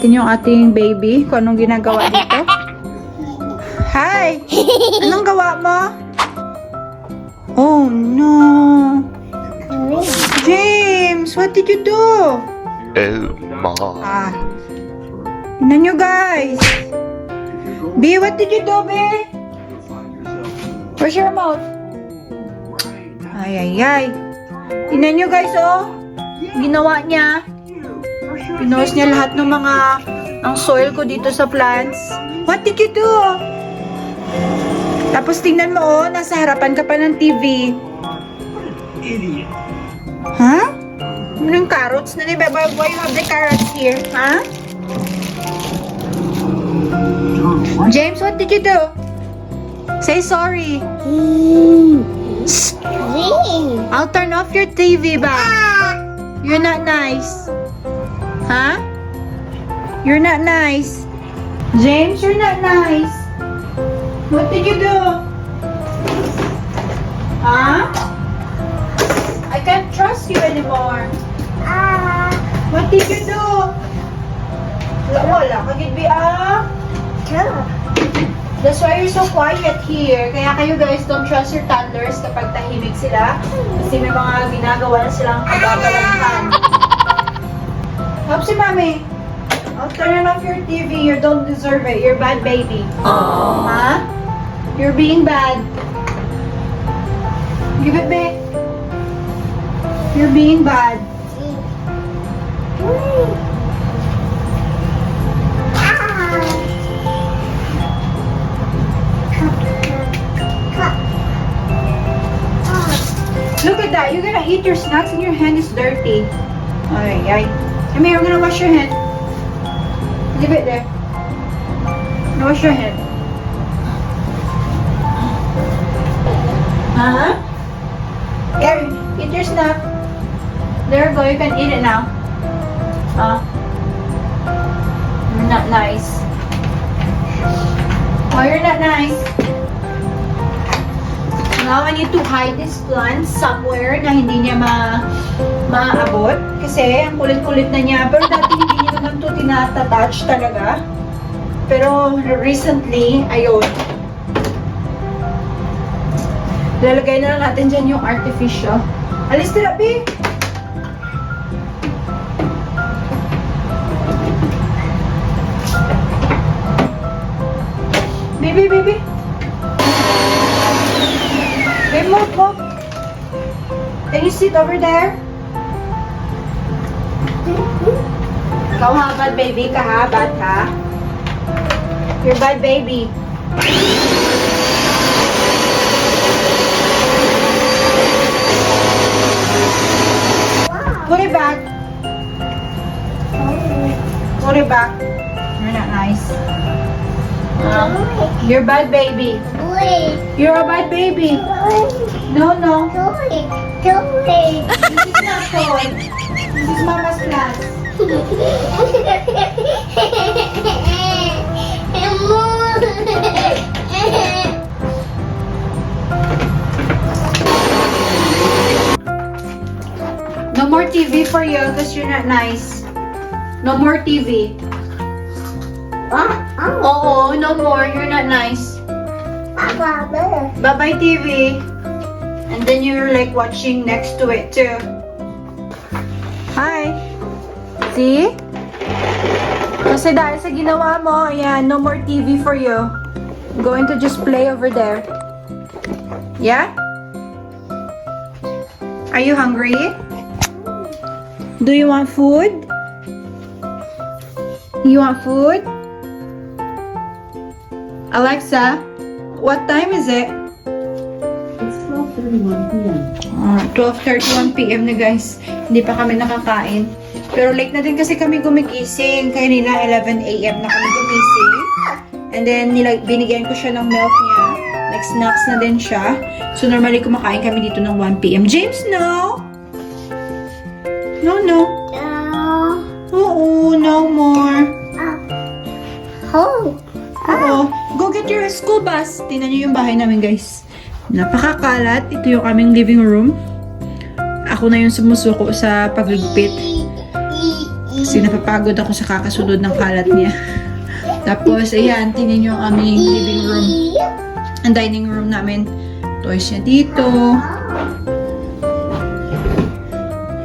natin yung ating baby, kung anong ginagawa dito. Hi! Anong gawa mo? Oh no! James, what did you do? Elma. Tignan nyo guys. B, what did you do, B? Where's your mouth? Ay, ay, ay. Tignan nyo guys, oh. Ginawa niya. Pinost niya lahat ng ang soil ko dito sa plants. What did you do? Tapos tingnan mo, oh. Nasa harapan ka pa ng TV. Huh? Anong carrots na diba? Why you have the carrots here? Huh? James, what did you do? Say sorry. I'll turn off your TV ba? You're not nice. Huh? You're not nice. James, you're not nice. What did you do? Huh? I can't trust you anymore. What did you do? Wala ka gidbi That's why you're so quiet here. Kaya kayo guys, don't trust your toddlers kapag tahimik sila. Kasi may mga ginagawa na silang kabagalangan. Help si Mami. I'll turn off your TV. You don't deserve it. You're bad baby. Huh? You're being bad. Give it back. You're being bad. Look at that. You're gonna eat your snacks and your hand is dirty. Ay, ay. Come here, I'm gonna wash your hand. Leave it there. Wash your hand. Huh? Here, eat your snack. There you go, you can eat it now. You're not nice. Oh, you're not nice. Now, I need to hide this plant somewhere na hindi niya maabot. Kasi, ang kulit-kulit na niya. Pero dati hindi niya naman ito tinatouch talaga. Pero, recently, ayun. Lalagay na lang natin dyan yung artificial. Alis na, B! Baby, baby! Hey, move. Can you sit over there? Ikaw ha, bad baby ka ha, bad ka. You're bad baby. Put it back. Put it back. You're not nice. You're bad baby. You're a bad baby. No. This is not toy. This is Mama's plant. No more TV for you because you're not nice. No more TV. Oo, no more. You're not nice. Bye-bye TV. And then you're like watching next to it too. Hi. See? Kasi dahil sa ginawa mo, ayan, no more TV for you. I'm going to just play over there. Yeah? Are you hungry? Do you want food? You want food? Alexa, what time is it? It's 12:31 p.m. 12:31 p.m. na guys. Hindi pa kami nakakain. Pero late na din kasi kami gumigising. Kaya nila 11 a.m. na kami gumising. And then binigyan ko siya ng milk niya. Nag-snacks na din siya. So normally kumakain kami dito ng 1 p.m. James, no! No. Oo, no more. Oo. Go get your school bus. Tingnan niyo yung bahay namin, guys. Napakakalat. Ito yung aming living room. Ako na yung sumusuko sa pagligpit. Kasi napapagod ako sa kakasunod ng kalat niya. Tapos, ayan, tingnan nyo ang aming living room. Ang dining room namin. Toys niya dito.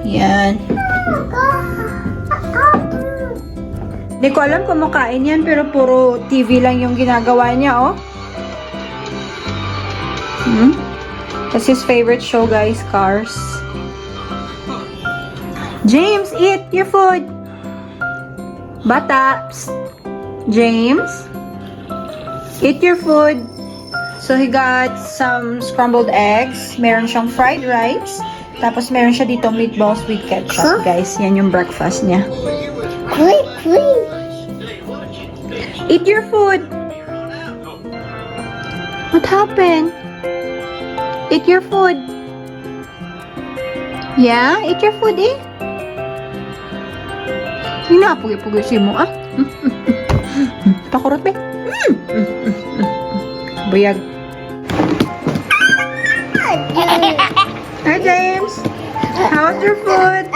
Ayan. Hindi ko alam kung makain yan, pero puro TV lang yung ginagawa niya, oh. That's his favorite show, guys, Cars. James, eat your food. Bata. Psst. James, eat your food. So, he got some scrambled eggs. Meron siyang fried rice. Tapos, meron siya dito meatballs with ketchup, guys. Yan yung breakfast niya. Eat your food. What happened? Eat your food. Yeah? Eat your food, eh? Hinapugi-pugi mo, ah. Pakurot, be. Buyag. Hi, James. How's your food?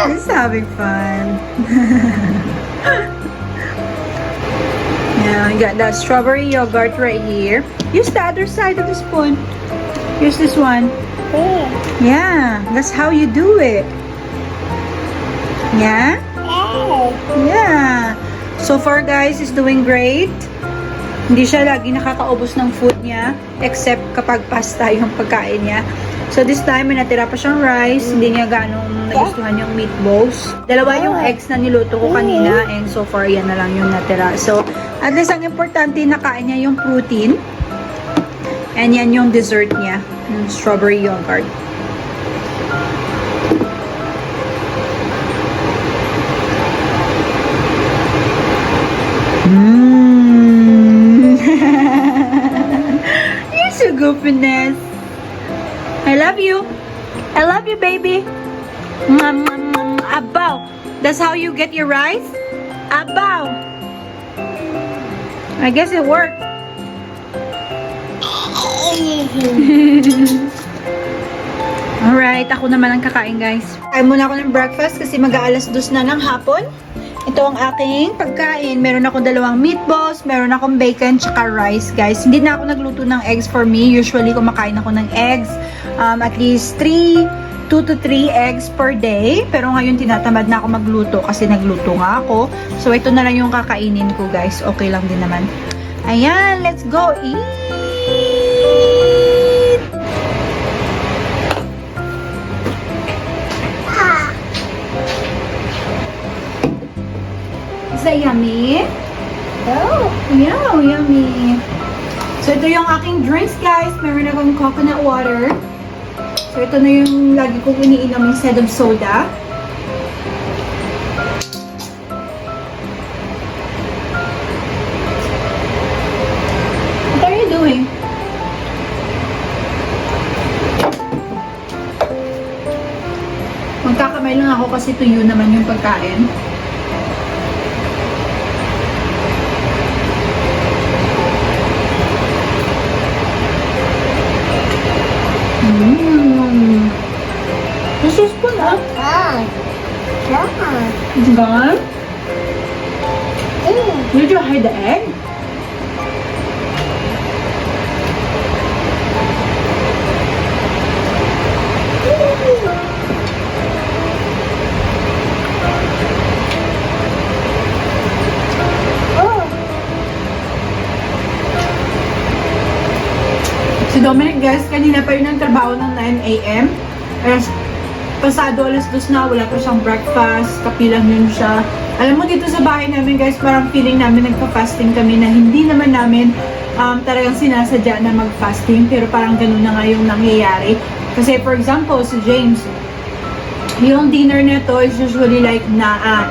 He's having fun. Yeah, I got that strawberry yogurt right here. Use the other side of the spoon. Use this one. Yeah, that's how you do it. Yeah? Yeah. So far, guys, is doing great. Hindi siya lagi nakakaubos ng food niya, except kapag pasta yung pagkain niya. So this time, may natira pa siyang rice. Hindi niya ganong nagustuhan yung meatballs. Dalawa yung eggs na niluto ko kanina, and so far, yan na lang yung natira. So, at least ang importante, nakain niya yung protein. And yan yung dessert niya, yung strawberry yogurt. You're so goofiness. I love you. I love you, baby. Abaw. That's how you get your rice? Abaw. I guess it worked. Alright, ako naman ang kakain, guys. Kain muna ako ng breakfast kasi mag-aalas 2 na ng hapon. Ito ang aking pagkain. Meron akong 2 meatballs, meron akong bacon, tsaka rice, guys. Hindi na ako nagluto ng eggs for me. Usually, kumakain ako ng eggs. At least 2 to 3 eggs per day. Pero ngayon, tinatamad na ako magluto kasi nagluto nga ako. So, ito na lang yung kakainin ko, guys. Okay lang din naman. Ayan, let's go eat! Is that yummy? Oh, yeah, yummy. So, ito yung aking drinks, guys. Meron akong coconut water. So, ito na yung lagi kong iniinom instead of soda. What are you doing? Magkakamay lang ako kasi tuyo naman yung pagkain. This is good, huh? It's gone? Did you hide the egg? Si Dominic, guys, kanina pa yun ang trabaho ng 9 a.m. Pasado alas 2 na, wala pa siyang breakfast, kapilang yun siya. Alam mo, dito sa bahay namin, guys, parang feeling namin nagpa-fasting kami na hindi naman namin talagang sinasadya na mag-fasting, pero parang ganun na nga yung nangyayari. Kasi, for example, si James, yung dinner nito is usually like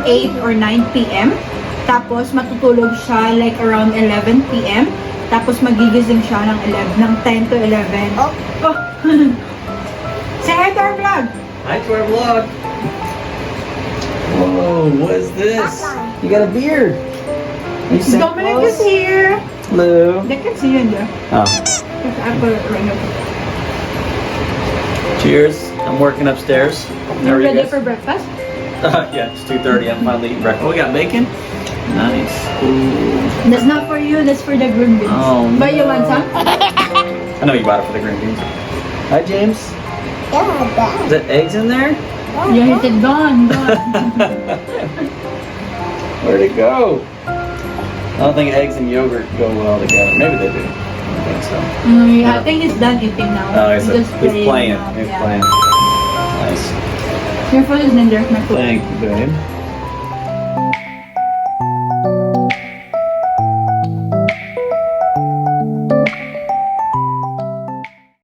8 or 9 p.m. Tapos, matutulog siya like around 11 p.m. Tapos, magigising siya ng 10 to 11. Oh! Say hi to our vlog! Hi to our vlog. Whoa, what is this? You got a beard. You Santa Dominic Claus? is here! Hello. They can see you in there. Oh. I put it right here. Cheers. I'm working upstairs. How You are you ready guys? for breakfast? Yeah, it's 2:30. I'm finally eating breakfast. Oh, we got bacon. Nice. Ooh. That's not for you, that's for the green beans. Oh, But you want some? I know you bought it for the green beans. Hi, James. Is that eggs in there? You hit it, gone. Where'd it go? I don't think eggs and yogurt go well together. Maybe they do. I don't think so. Yeah, I think he's done eating now. Oh, he's playing. now, He's yeah. playing. Nice. Your food is in there, my food. Thank you, babe.